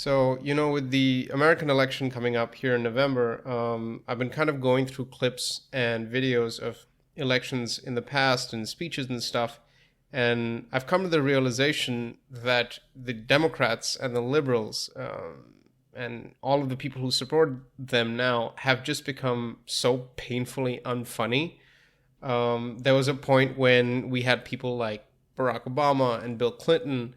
So, with the American election coming up here in November, I've been kind of going through clips and videos of elections in the past and speeches and stuff. And I've come to the realization that the Democrats and the liberals and all of the people who support them now have just become so painfully unfunny. There was a point when we had people like Barack Obama and Bill Clinton,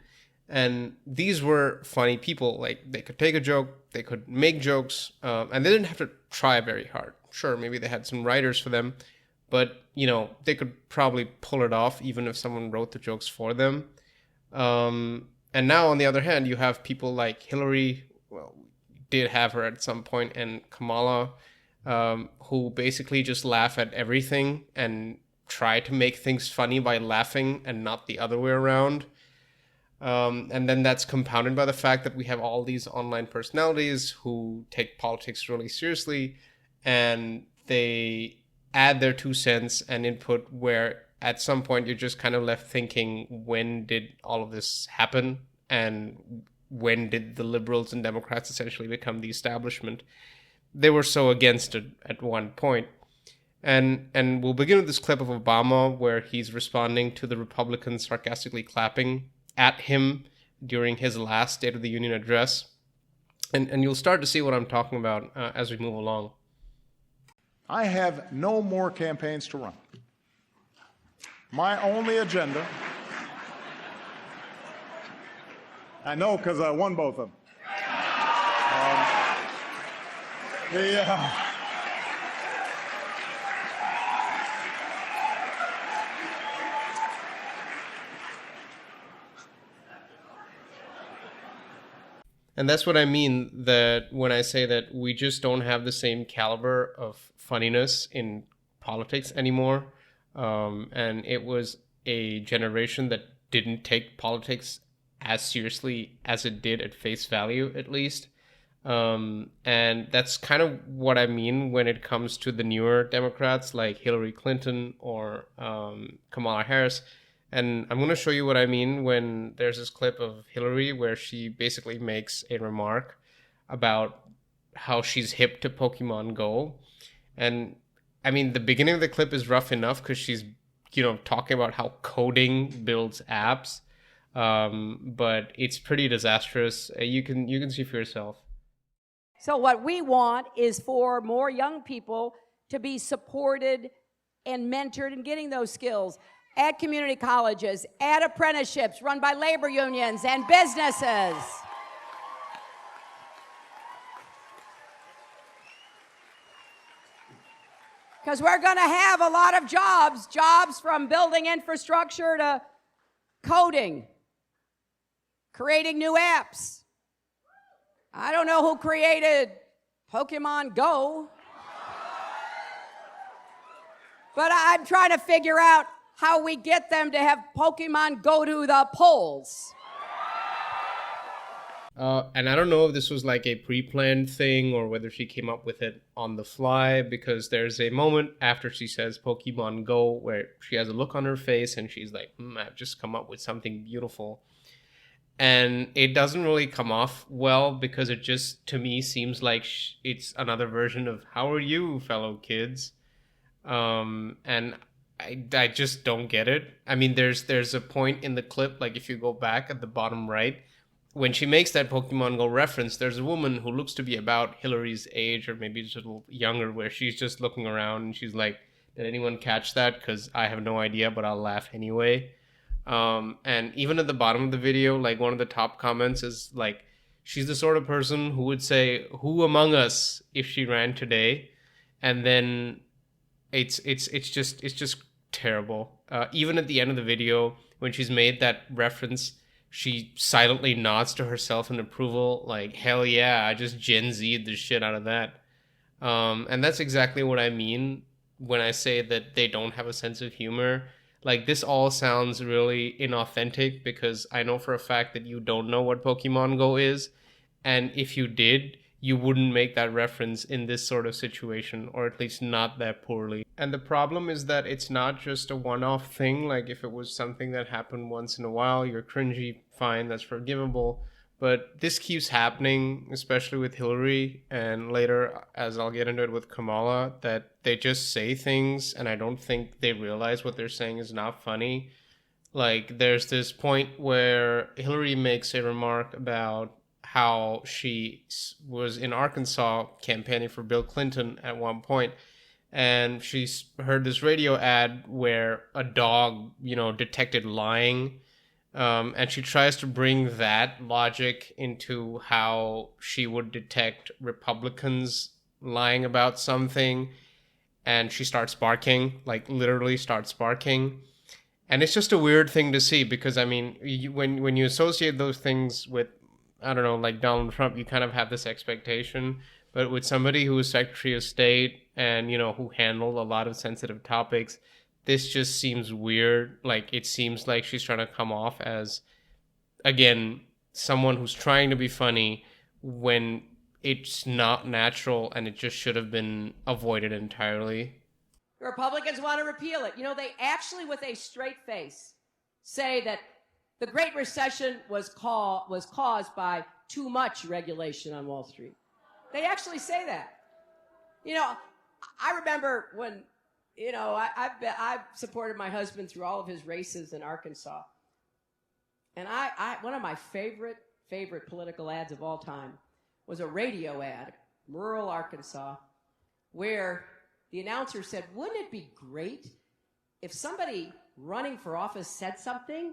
and these were funny people. Like, they could take a joke, they could make jokes, and they didn't have to try very hard. Sure, maybe they had some writers for them, but they could probably pull it off even if someone wrote the jokes for them. And now, on the other hand, you have people like Hillary. Well, we did have her at some point, and Kamala, who basically just laugh at everything and try to make things funny by laughing and not the other way around. And then that's compounded by the fact that we have all these online personalities who take politics really seriously, and they add their 2 cents and input where at some point you're just kind of left thinking, when did all of this happen? And when did the liberals and Democrats essentially become the establishment? They were so against it at one point. And we'll begin with this clip of Obama where he's responding to the Republicans sarcastically clapping at him during his last State of the Union address. And you'll start to see what I'm talking about as we move along. I have no more campaigns to run. My only agenda, I know because I won both of them. The And that's what I mean, that when I say that we just don't have the same caliber of funniness in politics anymore. And it was a generation that didn't take politics as seriously as it did at face value, at least. And that's kind of what I mean when it comes to the newer Democrats like Hillary Clinton or Kamala Harris. And I'm going to show you what I mean when there's this clip of Hillary where she basically makes a remark about how she's hip to Pokemon Go. And I mean, the beginning of the clip is rough enough because she's, talking about how coding builds apps. But it's pretty disastrous. You can see for yourself. So what we want is for more young people to be supported and mentored in getting those skills at community colleges, at apprenticeships run by labor unions and businesses. Because we're going to have a lot of jobs from building infrastructure to coding, creating new apps. I don't know who created Pokemon Go, but I'm trying to figure out how we get them to have Pokemon go to the polls. And I don't know if this was like a pre-planned thing or whether she came up with it on the fly, because there's a moment after she says Pokemon Go where she has a look on her face and she's like, I've just come up with something beautiful. And it doesn't really come off well because it just, to me, seems like it's another version of "How are you, fellow kids?" And I just don't get it. I mean, there's a point in the clip, like if you go back at the bottom right, when she makes that Pokemon Go reference, there's a woman who looks to be about Hillary's age or maybe just a little younger, where she's just looking around and she's like, did anyone catch that? Because I have no idea, but I'll laugh anyway. And even at the bottom of the video, like one of the top comments is like, she's the sort of person who would say, who among us if she ran today? And then it's just terrible. Even at the end of the video, when she's made that reference, she silently nods to herself in approval, like, hell yeah, I just Gen Z'd the shit out of that. And that's exactly what I mean when I say that they don't have a sense of humor. Like, this all sounds really inauthentic because I know for a fact that you don't know what Pokemon Go is. And if you did, you wouldn't make that reference in this sort of situation, or at least not that poorly. And the problem is that it's not just a one-off thing. Like, if it was something that happened once in a while, you're cringy, fine, that's forgivable. But this keeps happening, especially with Hillary, and later, as I'll get into it with Kamala, that they just say things, and I don't think they realize what they're saying is not funny. Like, there's this point where Hillary makes a remark about how she was in Arkansas campaigning for Bill Clinton at one point, and she's heard this radio ad where a dog, detected lying. And she tries to bring that logic into how she would detect Republicans lying about something. And she starts barking, like literally starts barking. And it's just a weird thing to see because, I mean, when you associate those things with, I don't know, like Donald Trump, you kind of have this expectation. But with somebody who was Secretary of State and, who handled a lot of sensitive topics, this just seems weird. Like, it seems like she's trying to come off as, again, someone who's trying to be funny when it's not natural and it just should have been avoided entirely. The Republicans want to repeal it. They actually, with a straight face, say that the Great Recession was caused by too much regulation on Wall Street. They actually say that. I remember when I've supported my husband through all of his races in Arkansas. And I one of my favorite political ads of all time was a radio ad, rural Arkansas, where the announcer said, wouldn't it be great if somebody running for office said something,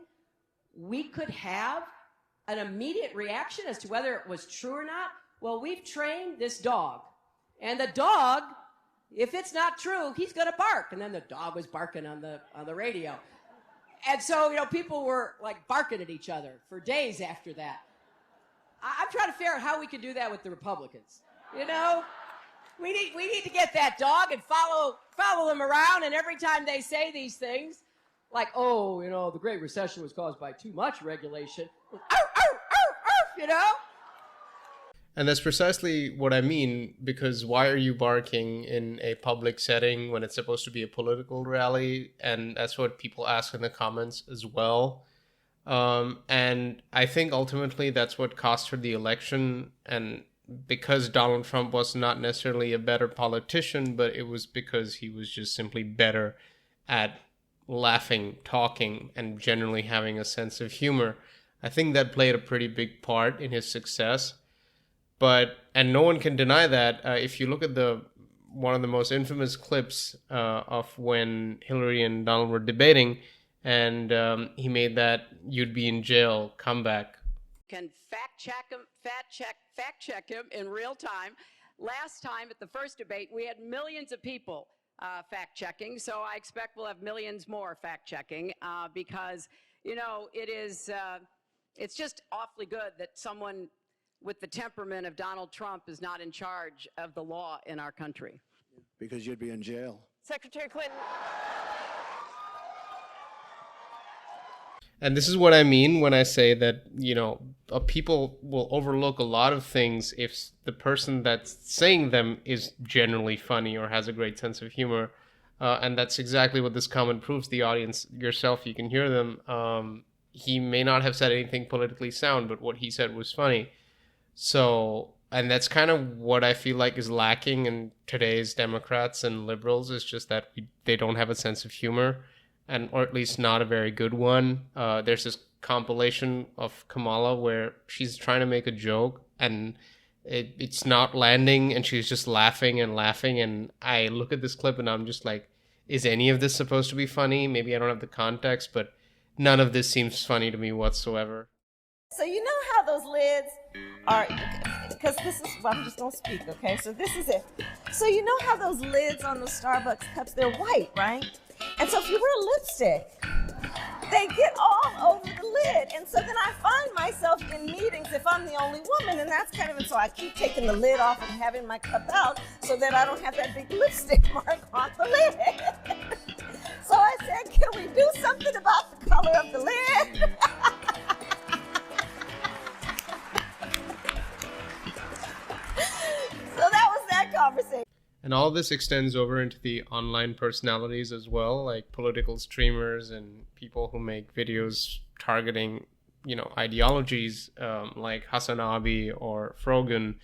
we could have an immediate reaction as to whether it was true or not? Well, we've trained this dog. And the dog, if it's not true, he's going to bark. And then the dog was barking on the radio. And so, people were like barking at each other for days after that. I'm trying to figure out how we can do that with the Republicans. We need to get that dog and follow them around. And every time they say these things, like, the Great Recession was caused by too much regulation. Arf, arf, arf, arf, And that's precisely what I mean, because why are you barking in a public setting when it's supposed to be a political rally? And that's what people ask in the comments as well. And I think ultimately that's what cost her the election. And because Donald Trump was not necessarily a better politician, but it was because he was just simply better at laughing, talking, and generally having a sense of humor. I think that played a pretty big part in his success. And no one can deny that. If you look at one of the most infamous clips of when Hillary and Donald were debating, and he made that "you'd be in jail" comeback. Can fact check him in real time. Last time at the first debate, we had millions of people fact checking, so I expect we'll have millions more fact checking because it's just awfully good that someone with the temperament of Donald Trump is not in charge of the law in our country. Because you'd be in jail. Secretary Clinton. And this is what I mean when I say that, people will overlook a lot of things if the person that's saying them is generally funny or has a great sense of humor. And that's exactly what this comment proves. The audience, yourself, you can hear them. He may not have said anything politically sound, but what he said was funny. So, and that's kind of what I feel like is lacking in today's Democrats and liberals, is just that they don't have a sense of humor, or at least not a very good one. There's this compilation of Kamala where she's trying to make a joke and it's not landing and she's just laughing and laughing. And I look at this clip and I'm just like, is any of this supposed to be funny? Maybe I don't have the context, but none of this seems funny to me whatsoever. So you know how those lids are, because I'm just going to speak, okay? So this is it. So you know how those lids on the Starbucks cups, they're white, right? And so if you wear lipstick, they get all over the lid. And so then I find myself in meetings if I'm the only woman, and that's kind of, and so I keep taking the lid off and having my cup out so that I don't have that big lipstick mark on the lid. So I said, can we do something about the color of the lid? So that was that conversation. And all of this extends over into the online personalities as well, like political streamers and people who make videos targeting ideologies, like Hasanabi or Frogan,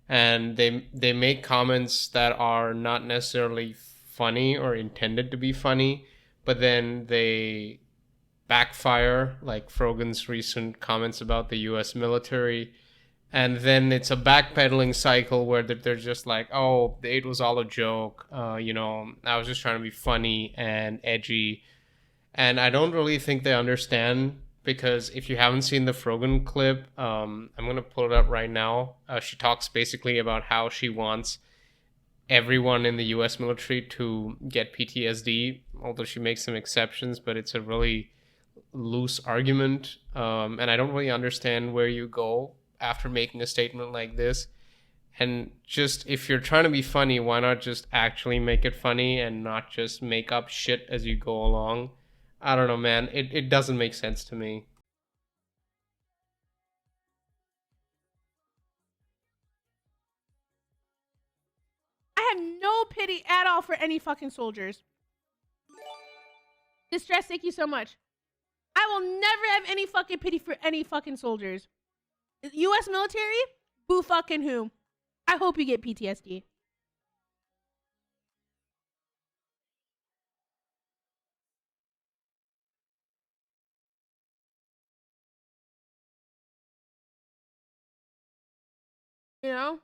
and they make comments that are not necessarily funny or intended to be funny, but then they backfire, like Frogan's recent comments about the U.S. military. And then it's a backpedaling cycle where they're just like, oh, the aid was all a joke. I was just trying to be funny and edgy. And I don't really think they understand, because if you haven't seen the Frogan clip, I'm going to pull it up right now. She talks basically about how she wants everyone in the U.S. military to get PTSD, although she makes some exceptions, but it's a really loose argument. And I don't really understand where you go after making a statement like this. And just, if you're trying to be funny, why not just actually make it funny and not just make up shit as you go along? I don't know, man. It doesn't make sense to me. I have no pity at all for any fucking soldiers. Distress, thank you so much. I will never have any fucking pity for any fucking soldiers. U.S. military? Boo fucking who? I hope you get PTSD. You know?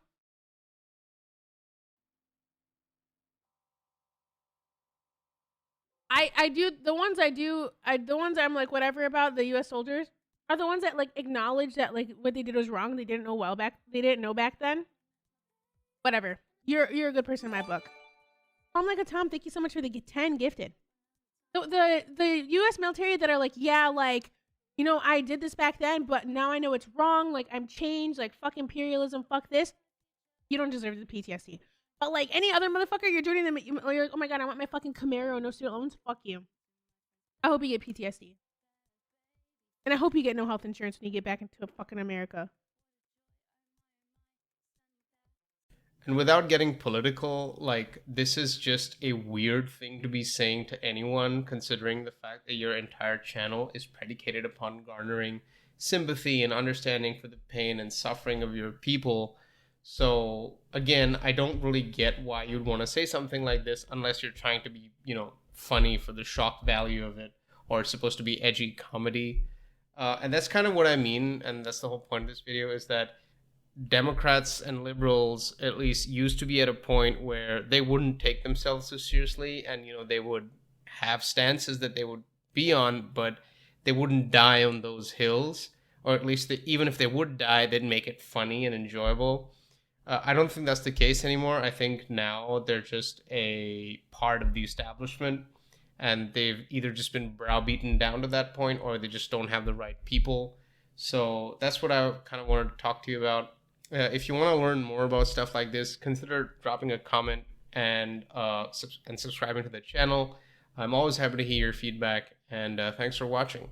I do the ones the ones I'm like whatever about the U.S. soldiers are the ones that like acknowledge that like what they did was wrong. They didn't know back then. Whatever. You're a good person in my book. Oh my god, Tom, thank you so much for the 10 gifted. So the U.S. military that are like, yeah, like, I did this back then, but now I know it's wrong. Like, I'm changed. Like, fuck imperialism. Fuck this. You don't deserve the PTSD. But like any other motherfucker, you're joining them. You're like, oh my god, I want my fucking Camaro, no student loans. Fuck you. I hope you get PTSD. And I hope you get no health insurance when you get back into fucking America. And without getting political, like, this is just a weird thing to be saying to anyone, considering the fact that your entire channel is predicated upon garnering sympathy and understanding for the pain and suffering of your people. So, again, I don't really get why you'd want to say something like this unless you're trying to be, funny for the shock value of it, or it's supposed to be edgy comedy. And that's kind of what I mean, and that's the whole point of this video, is that Democrats and liberals at least used to be at a point where they wouldn't take themselves so seriously, and they would have stances that they would be on, but they wouldn't die on those hills, or at least even if they would die, they'd make it funny and enjoyable. I don't think that's the case anymore. I think now they're just a part of the establishment, and they've either just been browbeaten down to that point, or they just don't have the right people. So that's what I kind of wanted to talk to you about. If you want to learn more about stuff like this, consider dropping a comment and subscribing to the channel. I'm always happy to hear your feedback, and thanks for watching.